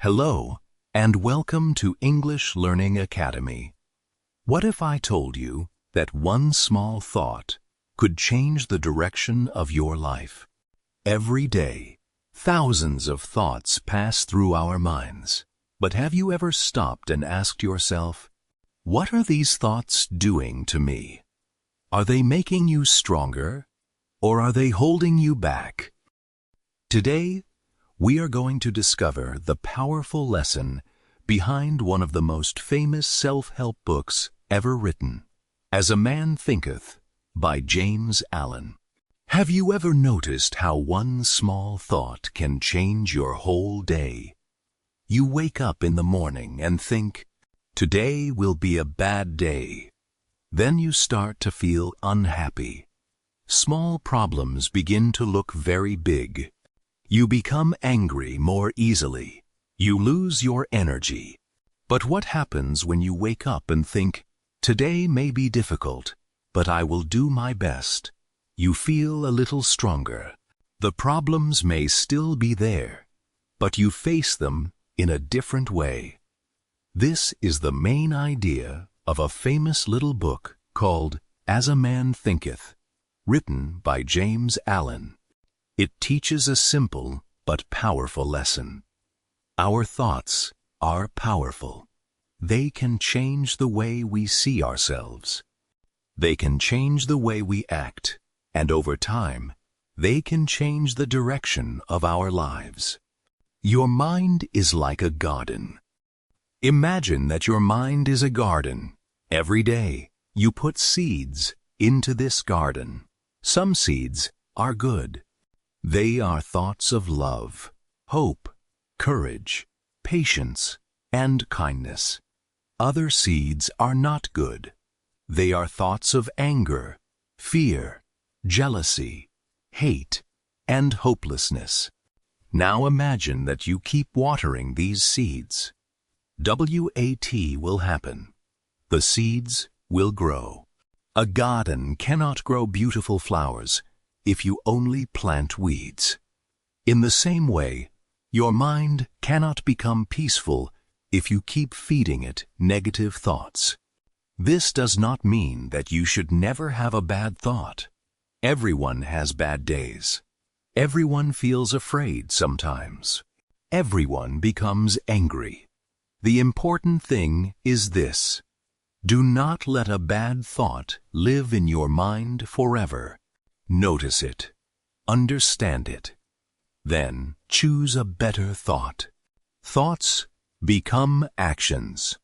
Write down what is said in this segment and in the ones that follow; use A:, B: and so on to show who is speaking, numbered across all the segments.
A: Hello, and welcome to English Learning Academy. What if I told you that one small thought could change the direction of your life? Every day, thousands of thoughts pass through our minds. But have you ever stopped and asked yourself, what are these thoughts doing to me? Are they making you stronger, or are they holding you back? Today, we are going to discover the powerful lesson behind one of the most famous self-help books ever written, As a Man Thinketh, by James Allen. Have you ever noticed how one small thought can change your whole day? You wake up in the morning and think, today will be a bad day. Then you start to feel unhappy. Small problems begin to look very big. You become angry more easily. You lose your energy. But what happens when you wake up and think, today may be difficult, but I will do my best? You feel a little stronger. The problems may still be there, but you face them in a different way. This is the main idea of a famous little book called As a Man Thinketh, written by James Allen. It teaches a simple but powerful lesson. Our thoughts are powerful. They can change the way we see ourselves. They can change the way we act, and over time, they can change the direction of our lives. Your mind is like a garden. Imagine that your mind is a garden. Every day, you put seeds into this garden. Some seeds are good. They are thoughts of love, hope, courage, patience, and kindness. Other seeds are not good. They are thoughts of anger, fear, jealousy, hate, and hopelessness. Now imagine that you keep watering these seeds. WAT will happen. The seeds will grow. A garden cannot grow beautiful flowers if you only plant weeds. In the same way, your mind cannot become peaceful if you keep feeding it negative thoughts. This does not mean that you should never have a bad thought. Everyone has bad days. Everyone feels afraid sometimes. Everyone becomes angry. The important thing is this: do not let a bad thought live in your mind forever. Notice it. Understand it. Then choose a better thought. Thoughts become actions.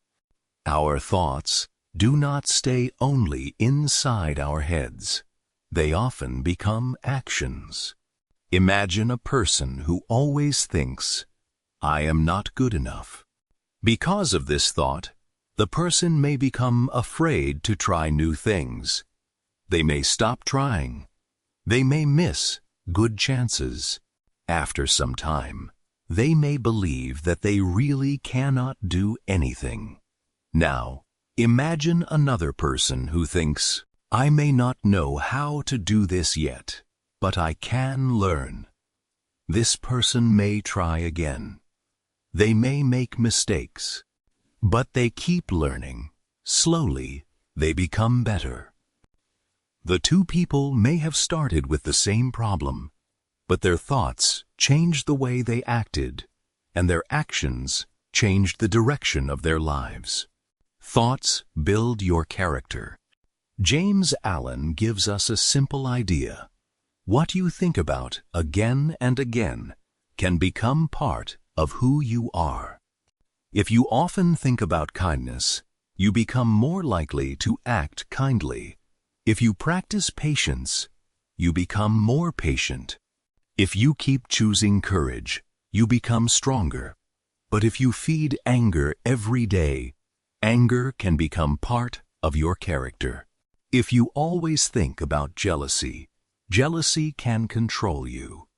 A: Our thoughts do not stay only inside our heads. They often become actions. Imagine a person who always thinks, I am not good enough. Because of this thought, the person may become afraid to try new things. They may stop trying. They may miss good chances. After some time, they may believe that they really cannot do anything. Now, imagine another person who thinks, I may not know how to do this yet, but I can learn. This person may try again. They may make mistakes, but they keep learning. Slowly, they become better. The two people may have started with the same problem, but their thoughts changed the way they acted, and their actions changed the direction of their lives. Thoughts build your character. James Allen gives us a simple idea. What you think about again and again can become part of who you are. If you often think about kindness, you become more likely to act kindly. If you practice patience, you become more patient. If you keep choosing courage, you become stronger. But if you feed anger every day, anger can become part of your character. If you always think about jealousy, jealousy can control you.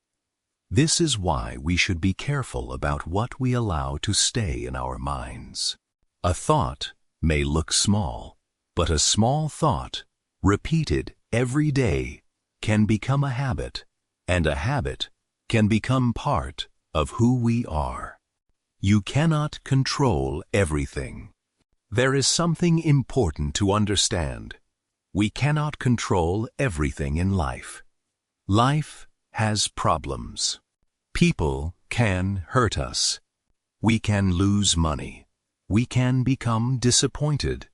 A: This is why we should be careful about what we allow to stay in our minds. A thought may look small, but a small thought, repeated every day, can become a habit, and a habit can become part of who we are. You cannot control everything. There is something important to understand. We cannot control everything in life. Life has problems. People can hurt us. We can lose money. We can become disappointed.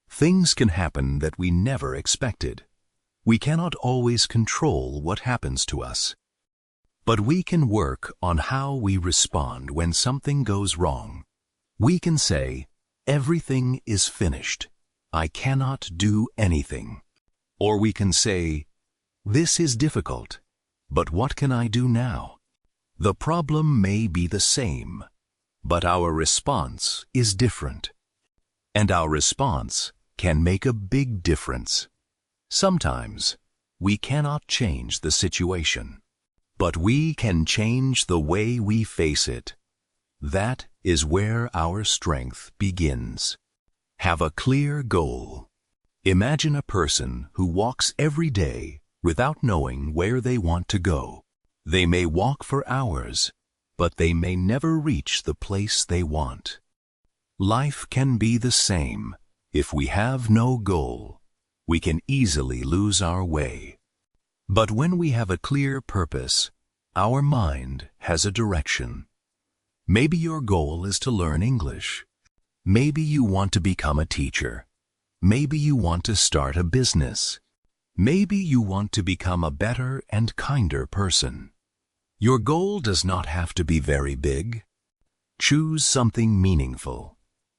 A: Things can happen that we never expected. We cannot always control what happens to us. But we can work on how we respond when something goes wrong. We can say, everything is finished. I cannot do anything. Or we can say, this is difficult, but what can I do now? The problem may be the same, but our response is different. And our response can make a big difference. Sometimes we cannot change the situation, but we can change the way we face it. That is where our strength begins. Have a clear goal. Imagine a person who walks every day without knowing where they want to go. They may walk for hours, but they may never reach the place they want. Life can be the same. If we have no goal, we can easily lose our way. But when we have a clear purpose, our mind has a direction. Maybe your goal is to learn English. Maybe you want to become a teacher. Maybe you want to start a business. Maybe you want to become a better and kinder person. Your goal does not have to be very big. Choose something meaningful.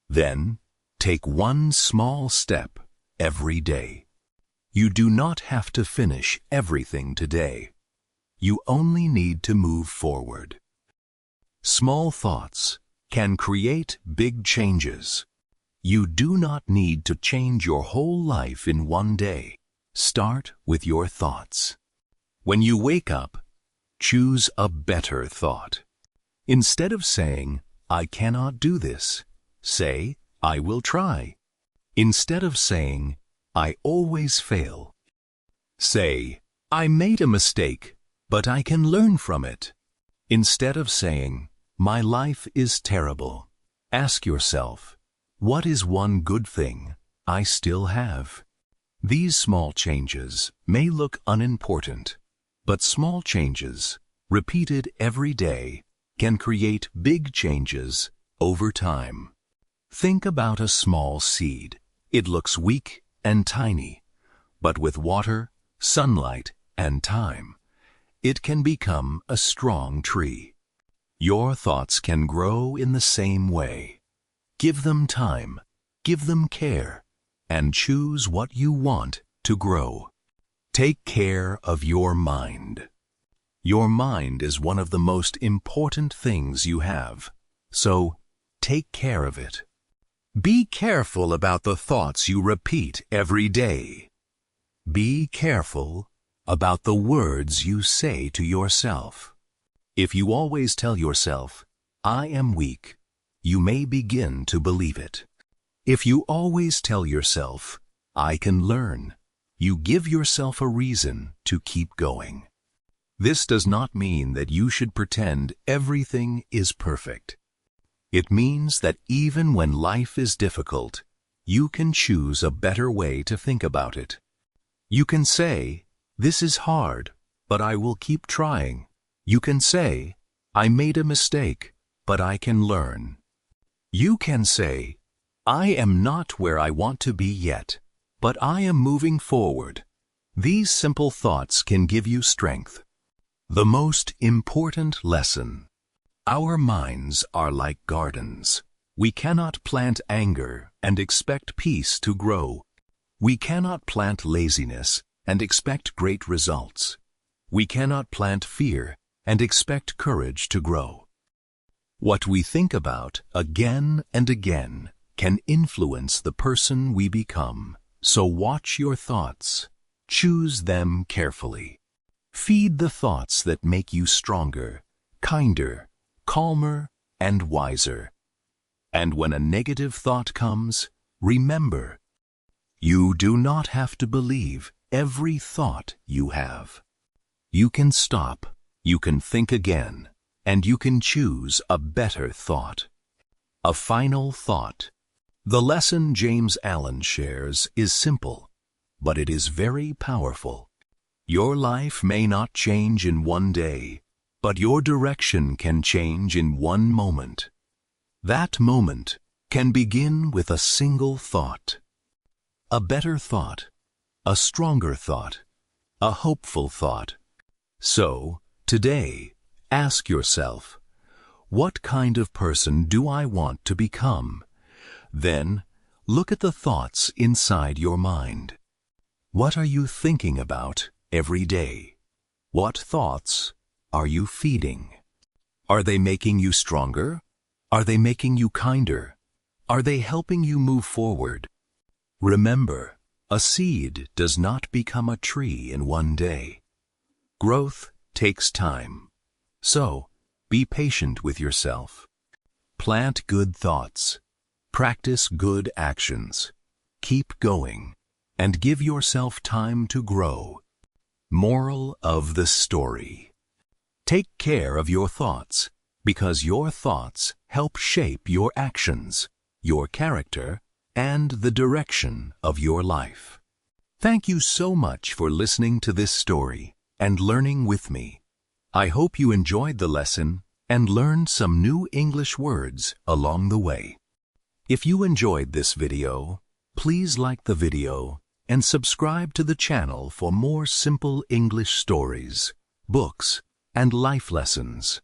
A: Then, take one small step every day. You do not have to finish everything today. You only need to move forward. Small thoughts can create big changes. You do not need to change your whole life in one day. Start with your thoughts. When you wake up, choose a better thought. Instead of saying, I cannot do this, say, I will try. Instead of saying, I always fail, say, I made a mistake, but I can learn from it. Instead of saying, my life is terrible, ask yourself, what is one good thing I still have? These small changes may look unimportant, but small changes, repeated every day, can create big changes over time. Think about a small seed. It looks weak and tiny, but with water, sunlight, and time, it can become a strong tree. Your thoughts can grow in the same way. Give them time, give them care, and choose what you want to grow. Take care of your mind. Your mind is one of the most important things you have, so take care of it. Be careful about the thoughts you repeat every day. Be careful about the words you say to yourself. If you always tell yourself, I am weak, you may begin to believe it. If you always tell yourself, I can learn, you give yourself a reason to keep going. This does not mean that you should pretend everything is perfect. It means that even when life is difficult, you can choose a better way to think about it. You can say, this is hard, but I will keep trying. You can say, I made a mistake, but I can learn. You can say, I am not where I want to be yet, but I am moving forward. These simple thoughts can give you strength. The most important lesson. Our minds are like gardens. We cannot plant anger and expect peace to grow. We cannot plant laziness and expect great results. We cannot plant fear and expect courage to grow. What we think about again and again can influence the person we become. So watch your thoughts. Choose them carefully. Feed the thoughts that make you stronger, kinder, calmer, and wiser. And when a negative thought comes, remember, you do not have to believe every thought you have. You can stop. You can think again. and you can choose a better thought. A final thought. The lesson James Allen shares is simple, but it is very powerful. Your life may not change in one day, but your direction can change in one moment. That moment can begin with a single thought. A better thought, a stronger thought, a hopeful thought. So, today, ask yourself, what kind of person do I want to become? Then, look at the thoughts inside your mind. What are you thinking about every day? What thoughts are you feeding? Are they making you stronger? Are they making you kinder? Are they helping you move forward? Remember, a seed does not become a tree in one day. Growth takes time. So, be patient with yourself. Plant good thoughts. Practice good actions. Keep going, and give yourself time to grow. Moral of the story. Take care of your thoughts, because your thoughts help shape your actions, your character, and the direction of your life. Thank you so much for listening to this story and learning with me. I hope you enjoyed the lesson and learned some new English words along the way. If you enjoyed this video, please like the video and subscribe to the channel for more simple English stories, books, and life lessons.